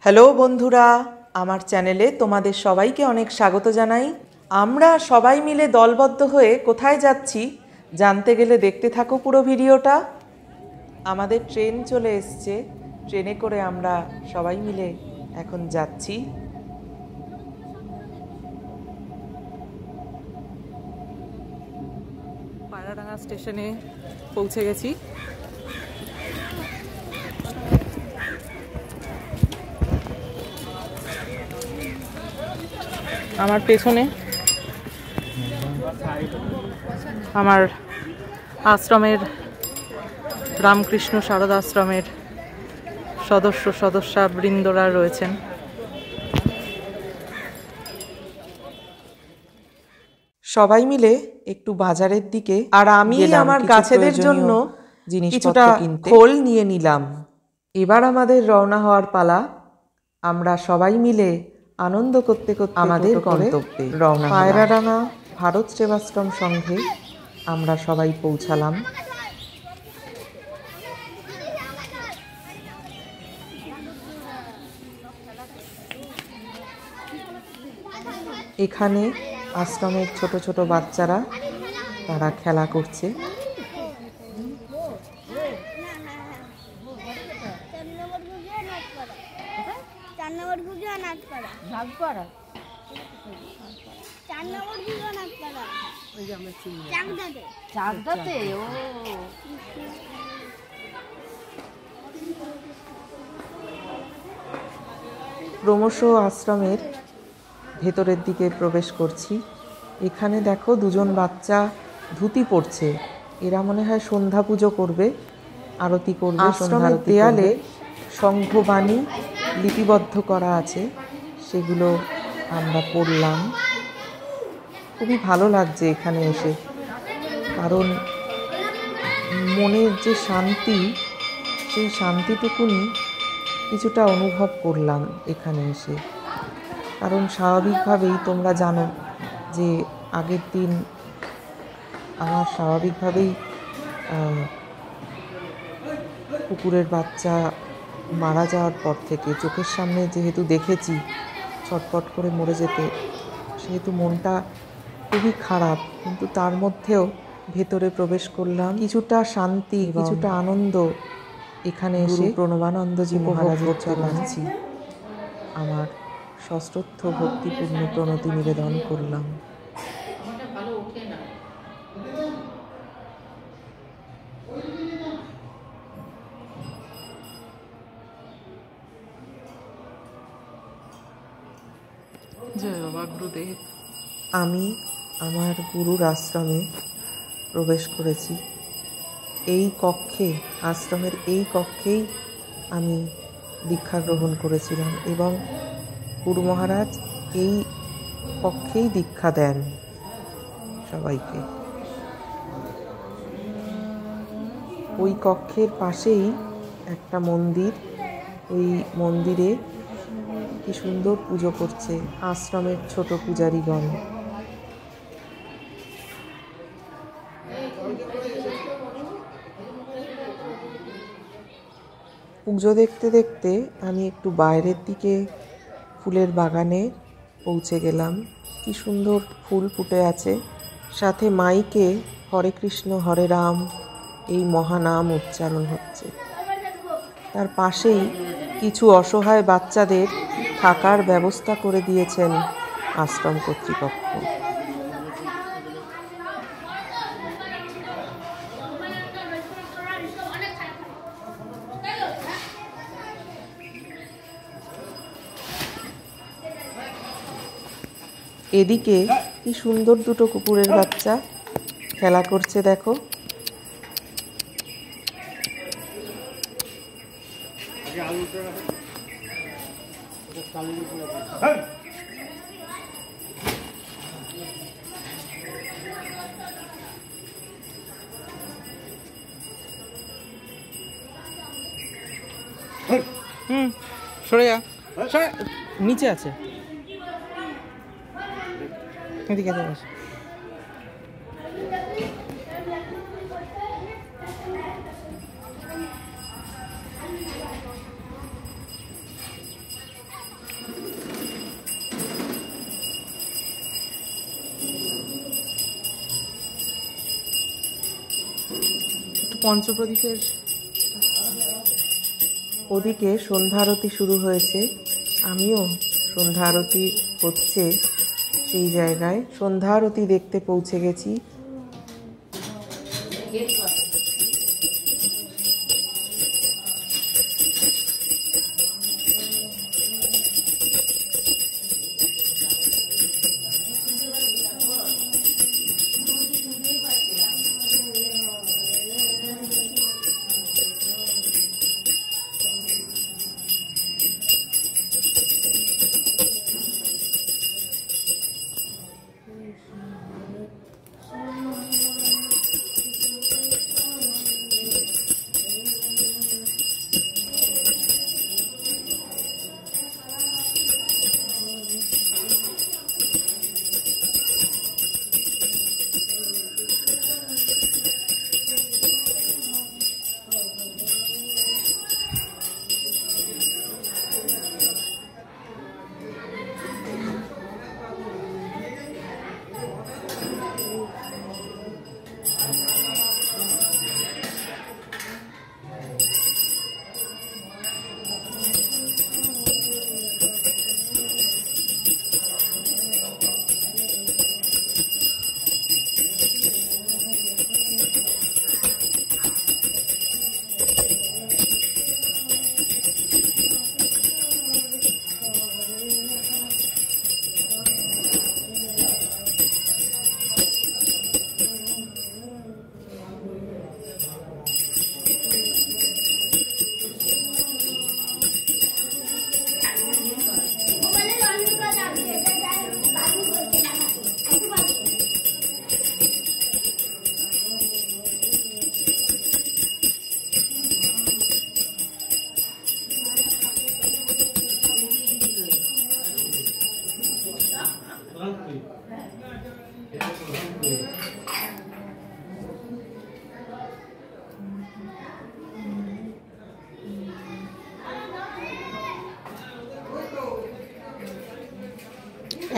Hello বন্ধুরা, আমার চ্যানেলে তোমাদের সবাইকে অনেক স্বাগত জানাই। আমরা সবাই মিলে দলবদ্ধ হয়ে কোথায় যাচ্ছি জানতে গেলে দেখতে থাকো পুরো ভিডিওটা। আমাদের ট্রেন চলে এসছে, ট্রেনে করে আমরা সবাই মিলে এখন যাচ্ছি। পায়রাডাঙ্গা স্টেশনে পৌঁছে গেছি। আমার পেছনে আমার আশ্রমের রামকৃষ্ণ সারদা আশ্রমের সদস্যা বৃন্দরা রয়েছেন। সবাই মিলে একটু বাজারের দিকে, আর আমি আমার গাছেদের জন্য কিছুটা খোল নিয়ে নিলাম। এবার আমাদের রওনা হওয়ার পালা। আমরা সবাই মিলে আনন্দ করতে করতে আমাদের গন্তব্যে রওনা। পায়রাডাঙ্গা ভারত সেবাশ্রম সংঘে আমরা সবাই পৌঁছালাম। এখানে আশ্রমের ছোট ছোট বাচ্চারা তারা খেলা করছে। ক্রমশ আশ্রমের ভেতরের দিকে প্রবেশ করছি। এখানে দেখো দুজন বাচ্চা ধুতি পড়ছে। এরা মনে হয় সন্ধ্যা পুজো করবে, আরতি করবে। আশ্রমের দেয়ালে সংঘবাণী লিপিবদ্ধ করা আছে, সেগুলো আমরা পড়লাম। খুবই ভালো লাগছে এখানে এসে, কারণ মনের যে শান্তি, সেই শান্তিটুকুনি কিছুটা অনুভব করলাম এখানে এসে। কারণ স্বাভাবিকভাবেই তোমরা জানো যে আগের দিন আমার স্বাভাবিকভাবেই কুকুরের বাচ্চা মারা যাওয়ার পর থেকে চোখের সামনে যেহেতু দেখেছি ছটপট করে মরে যেতে, সেহেতু মনটা খুবই খারাপ। কিন্তু তার মধ্যেও ভেতরে প্রবেশ করলাম, কিছুটা শান্তি, কিছুটা আনন্দ এখানে এসে প্রণবানন্দজি মহারাজের চরণে আমার সশ্রদ্ধ ভক্তিপূর্ণ প্রণতি নিবেদন করলাম। জয় বাবা গুরুদেব। আমি আমার গুরুর আশ্রমে প্রবেশ করেছি। এই কক্ষে, আশ্রমের এই কক্ষেই আমি দীক্ষা গ্রহণ করেছিলাম এবং গুরু মহারাজ এই কক্ষেই দীক্ষা দেন সবাইকে। ওই কক্ষের পাশেই একটা মন্দির, ওই মন্দিরে কি সুন্দর পুজো করছে আশ্রমের ছোট পূজারীগণ। পুজো দেখতে দেখতে আমি একটু বাইরের দিকে ফুলের বাগানে পৌঁছে গেলাম। কি সুন্দর ফুল ফুটে আছে, সাথে মাইকে হরে কৃষ্ণ হরে রাম এই মহানাম উচ্চারণ হচ্ছে। তার পাশেই কিছু অসহায় বাচ্চাদের থাকার ব্যবস্থা করে দিয়েছেন আশ্রম কর্তৃপক্ষ। এদিকে কি সুন্দর দুটো কুকুরের বাচ্চা খেলা করছে দেখো। সরে যা, নিচে আছে, এদিকে আছে। পঞ্চপ্রদীপের ওদিকে সন্ধ্যা আরতি শুরু হয়েছে। আমিও সন্ধ্যা আরতি হচ্ছে সেই জায়গায় সন্ধ্যা আরতি দেখতে পৌঁছে গেছি।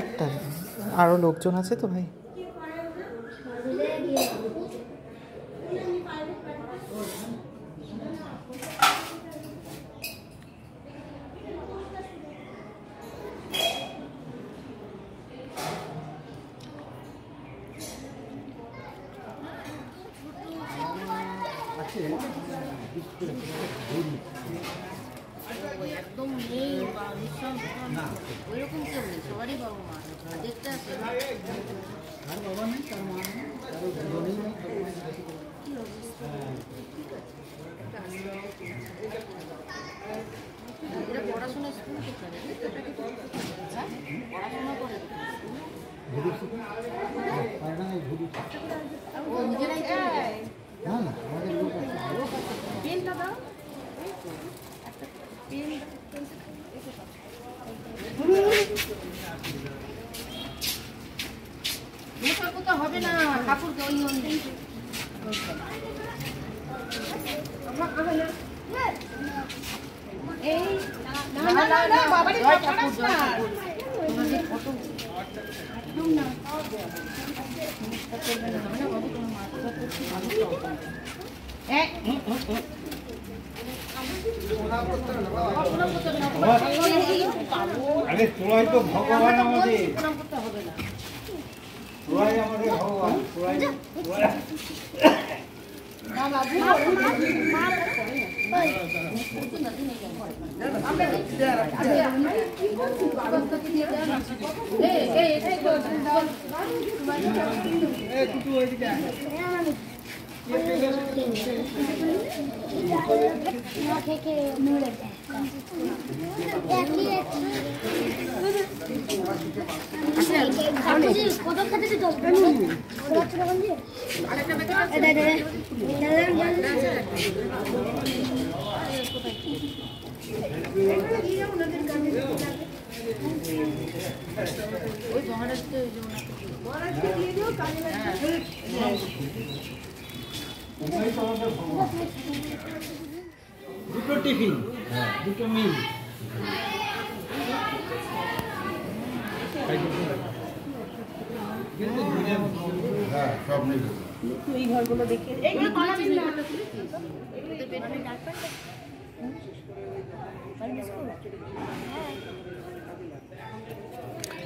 একটা আরো লোকজন আছে তো ভাই। একদম নেই বা নিঃসন্দেহ ওইরকম কেউ নেই, সবারই বাবা মা দেখতে আসে। এরা পড়াশোনা স্কুল কোথায়? পড়াশোনা করে ও নিজেরাই পেনটা দাও, কোথাও হবে না ঠাকুরকে ওই এই তোমাদের ফটো একদম না আরে তোরাই তো ভগবান আমাদের, তোরাই আমাদের ভগবান, তোরাই দুটো টিফিন, দুটো মিল, সব মিল। এই ঘরগুলো দেখে এইগুলো কলামের না ওদের পেটে ডাক পাচ্ছে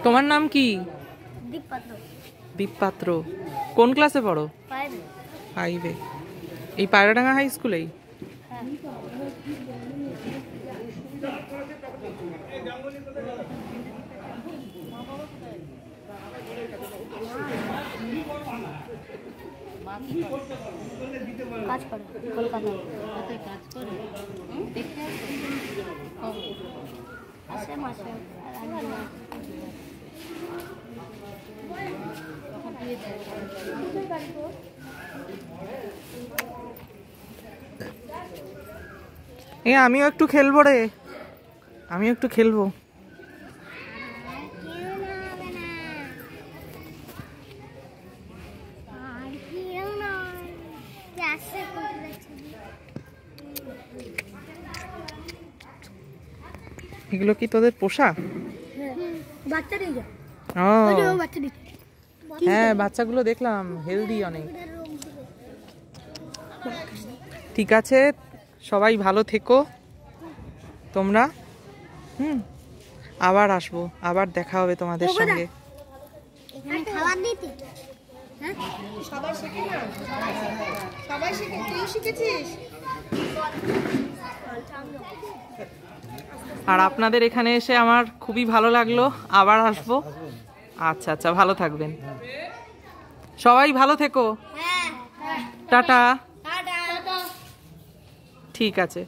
তোমার নাম কি? দীপপাত্র দীপপাত্র। কোন ক্লাসে পড়ো? 5 5-এ। এই পায়রাডাঙ্গা হাই স্কুলেই? কাজ করে কলকাতায় কোথায় কাজ করে দেখে আসে মাসে আর আমি না তখন দিয়ে দেয় আমিও একটু খেলবো রে, আমিও একটু খেলবো। এগুলো কি তোদের পোষা? বাচ্চা নিয়ে যা ও বাচ্চা দিতে হ্যাঁ, বাচ্চাগুলো দেখলাম হেলদি অনেক। ঠিক আছে, সবাই ভালো থেকো তোমরা। আবার আসবো, আবার দেখা হবে তোমাদের সঙ্গে। এখানে খাবার দিতে সবাই শিখে না, সবাই শিখে, তুই শিখেছিস? আর আপনাদের এখানে এসে আমার খুবই ভালো লাগলো, আবার আসবো। আচ্ছা আচ্ছা, ভালো থাকবেন সবাই, ভালো থেকো। টাটা। ঠিক আছে।